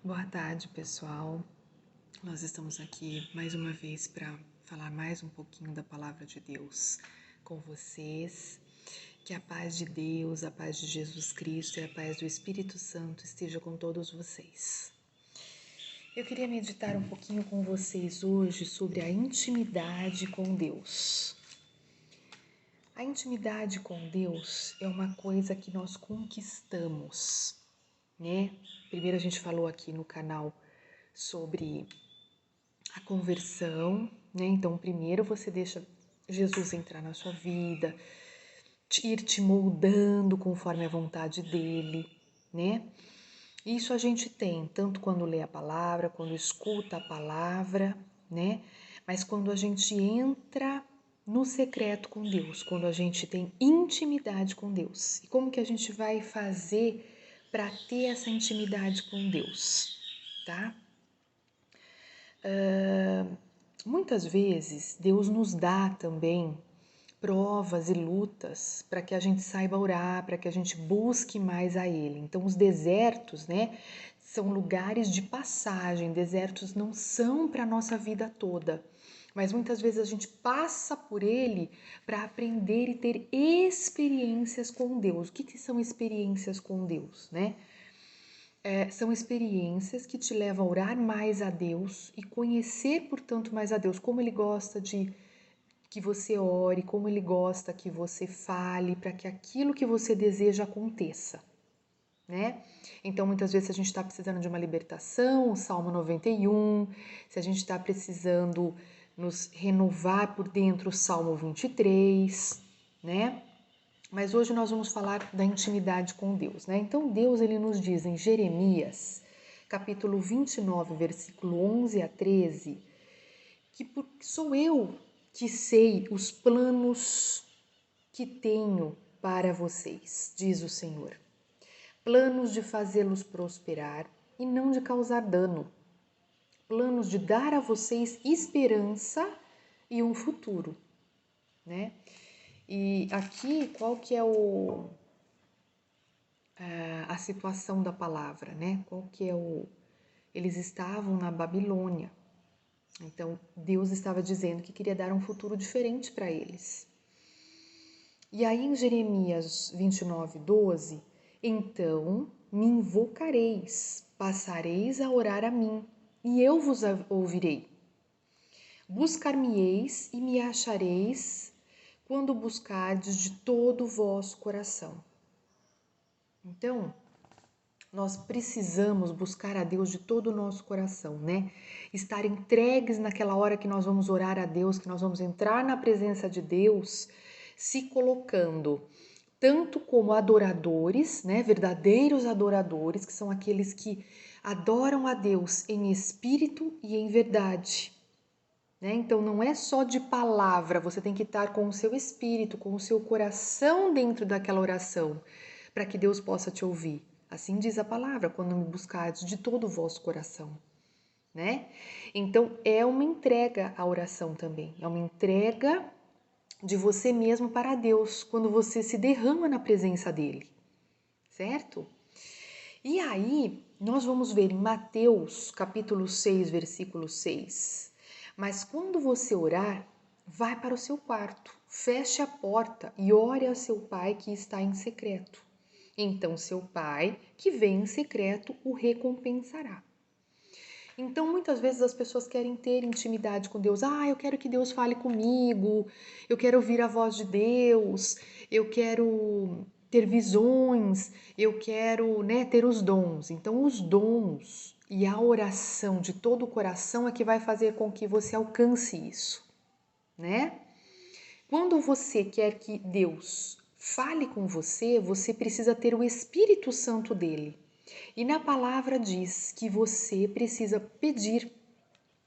Boa tarde, pessoal. Nós estamos aqui mais uma vez para falar mais um pouquinho da palavra de Deus com vocês. Que a paz de Deus, a paz de Jesus Cristo e a paz do Espírito Santo esteja com todos vocês. Eu queria meditar um pouquinho com vocês hoje sobre a intimidade com Deus. A intimidade com Deus é uma coisa que nós conquistamos, né? Primeiro a gente falou aqui no canal sobre a conversão, né? Então, primeiro você deixa Jesus entrar na sua vida, ir te moldando conforme a vontade dele, né? Isso a gente tem, tanto quando lê a palavra, quando escuta a palavra, né? Mas quando a gente entra no secreto com Deus, quando a gente tem intimidade com Deus. E como que a gente vai fazer para ter essa intimidade com Deus, tá? Muitas vezes Deus nos dá também provas e lutas para que a gente saiba orar, para que a gente busque mais a Ele. Então, os desertos, né, são lugares de passagem. Desertos não são para a nossa vida toda, mas muitas vezes a gente passa por ele para aprender e ter experiências com Deus. O que são experiências com Deus, né? São experiências que te levam a orar mais a Deus e conhecer, portanto, mais a Deus, como Ele gosta de que você ore, como Ele gosta que você fale, para que aquilo que você deseja aconteça, né? Então, muitas vezes, se a gente está precisando de uma libertação, o Salmo 91, se a gente está precisando nos renovar por dentro, o Salmo 23, né? Mas hoje nós vamos falar da intimidade com Deus, né? Então Deus ele nos diz em Jeremias, capítulo 29, versículo 11 a 13, que sou eu que sei os planos que tenho para vocês, diz o Senhor. Planos de fazê-los prosperar e não de causar dano. Planos de dar a vocês esperança e um futuro, né? E aqui, qual que é a situação da palavra, né? Qual que é Eles estavam na Babilônia. Então, Deus estava dizendo que queria dar um futuro diferente para eles. E aí em Jeremias 29, 12, então me invocareis, passareis a orar a mim, e eu vos ouvirei. Buscar-me-eis e me achareis quando buscardes de todo o vosso coração. Então, nós precisamos buscar a Deus de todo o nosso coração, né? Estar entregues naquela hora que nós vamos orar a Deus, que nós vamos entrar na presença de Deus, se colocando tanto como adoradores, né? Verdadeiros adoradores, que são aqueles que adoram a Deus em espírito e em verdade. Né? Então não é só de palavra, você tem que estar com o seu espírito, com o seu coração dentro daquela oração, para que Deus possa te ouvir. Assim diz a palavra, quando me buscardes de todo o vosso coração, né? Então é uma entrega à oração também, é uma entrega de você mesmo para Deus, quando você se derrama na presença dele, certo? E aí, nós vamos ver em Mateus, capítulo 6, versículo 6. Mas quando você orar, vai para o seu quarto, feche a porta e ore ao seu pai que está em secreto. Então seu pai, que vem em secreto, o recompensará. Então, muitas vezes as pessoas querem ter intimidade com Deus. Ah, eu quero que Deus fale comigo, eu quero ouvir a voz de Deus, eu quero ter visões, eu quero, né, ter os dons. Então, os dons e a oração de todo o coração é que vai fazer com que você alcance isso, né? Quando você quer que Deus fale com você, você precisa ter o Espírito Santo dele. E na palavra diz que você precisa pedir.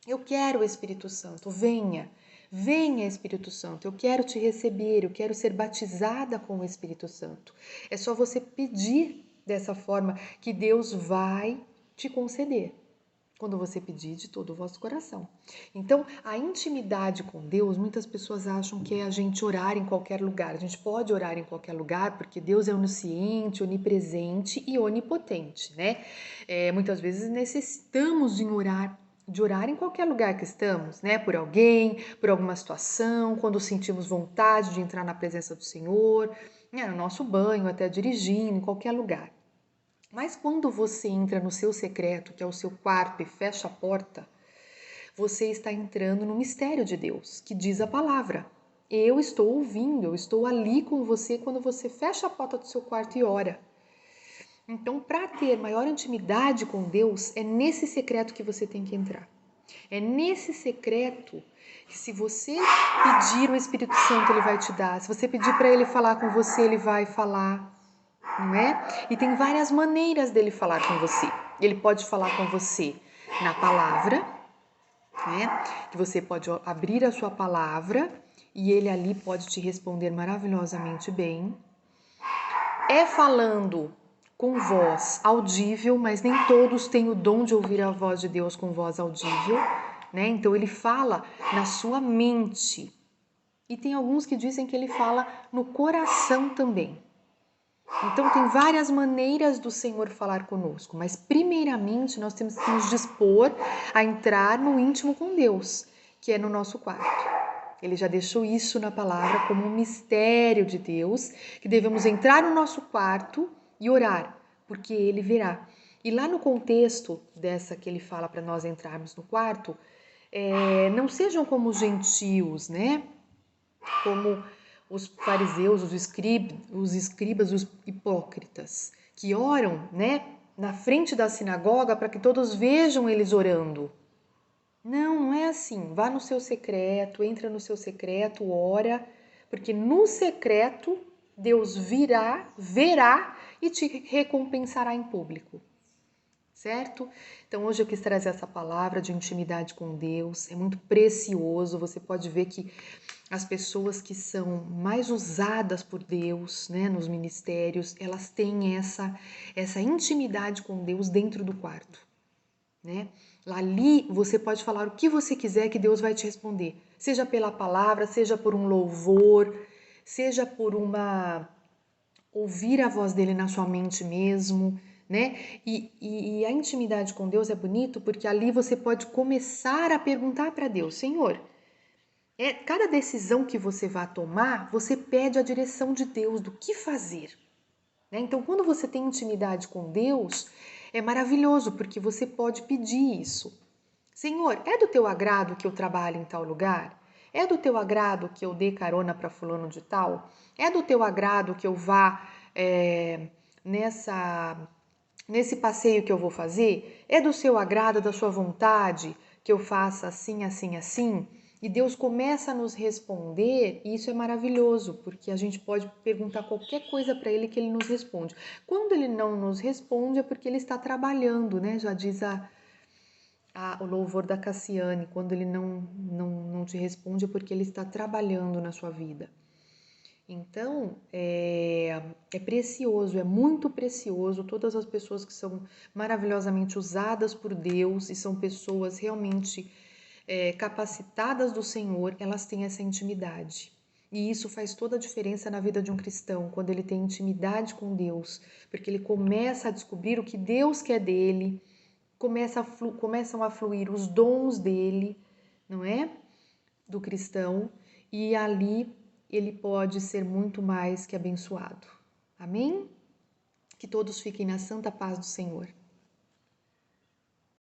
Eu quero o Espírito Santo, venha. Venha, Espírito Santo, eu quero te receber, eu quero ser batizada com o Espírito Santo. É só você pedir dessa forma que Deus vai te conceder. Quando você pedir de todo o vosso coração. Então, a intimidade com Deus, muitas pessoas acham que é a gente orar em qualquer lugar. A gente pode orar em qualquer lugar porque Deus é onisciente, onipresente e onipotente, né? Muitas vezes necessitamos de orar em qualquer lugar que estamos, né? Por alguém, por alguma situação, quando sentimos vontade de entrar na presença do Senhor, né? No nosso banho, até dirigindo, em qualquer lugar. Mas quando você entra no seu secreto, que é o seu quarto, e fecha a porta, você está entrando no mistério de Deus, que diz a palavra. Eu estou ouvindo, eu estou ali com você quando você fecha a porta do seu quarto e ora. Então, para ter maior intimidade com Deus, é nesse secreto que você tem que entrar. É nesse secreto que, se você pedir o Espírito Santo, ele vai te dar. Se você pedir para ele falar com você, ele vai falar. Não é? E tem várias maneiras dele falar com você. Ele pode falar com você na palavra, né? Que você pode abrir a sua palavra e ele ali pode te responder maravilhosamente bem. É falando com voz audível, mas nem todos têm o dom de ouvir a voz de Deus com voz audível, né? Então ele fala na sua mente. E tem alguns que dizem que ele fala no coração também. Então, tem várias maneiras do Senhor falar conosco, mas primeiramente nós temos que nos dispor a entrar no íntimo com Deus, que é no nosso quarto. Ele já deixou isso na palavra como um mistério de Deus, que devemos entrar no nosso quarto e orar, porque ele verá. E lá no contexto dessa que ele fala para nós entrarmos no quarto, não sejam como os gentios, né? Como os fariseus, os escribas, os hipócritas, que oram, né, na frente da sinagoga para que todos vejam eles orando. Não, não é assim. Vá no seu secreto, entra no seu secreto, ora, porque no secreto Deus verá e te recompensará em público. Certo? Então hoje eu quis trazer essa palavra de intimidade com Deus, é muito precioso. Você pode ver que as pessoas que são mais usadas por Deus, né, nos ministérios, elas têm essa intimidade com Deus dentro do quarto, né? Ali você pode falar o que você quiser que Deus vai te responder, seja pela palavra, seja por um louvor, seja por ouvir a voz dele na sua mente mesmo, né? E a intimidade com Deus é bonito porque ali você pode começar a perguntar para Deus, Senhor, cada decisão que você vai tomar, você pede a direção de Deus do que fazer. Né? Então, quando você tem intimidade com Deus, é maravilhoso, porque você pode pedir isso. Senhor, é do teu agrado que eu trabalhe em tal lugar? É do teu agrado que eu dê carona para fulano de tal? É do teu agrado que eu vá nesse passeio que eu vou fazer? É do seu agrado, da sua vontade que eu faça assim, assim, assim? E Deus começa a nos responder, e isso é maravilhoso, porque a gente pode perguntar qualquer coisa para Ele que Ele nos responde. Quando Ele não nos responde é porque Ele está trabalhando, né? Já diz o louvor da Cassiane, quando Ele não te responde é porque Ele está trabalhando na sua vida. Então, é precioso, é muito precioso todas as pessoas que são maravilhosamente usadas por Deus e são pessoas realmente capacitadas do Senhor, elas têm essa intimidade. E isso faz toda a diferença na vida de um cristão, quando ele tem intimidade com Deus, porque ele começa a descobrir o que Deus quer dele, começam a fluir os dons dele, não é? Do cristão, e ali ele pode ser muito mais que abençoado. Amém? Que todos fiquem na santa paz do Senhor.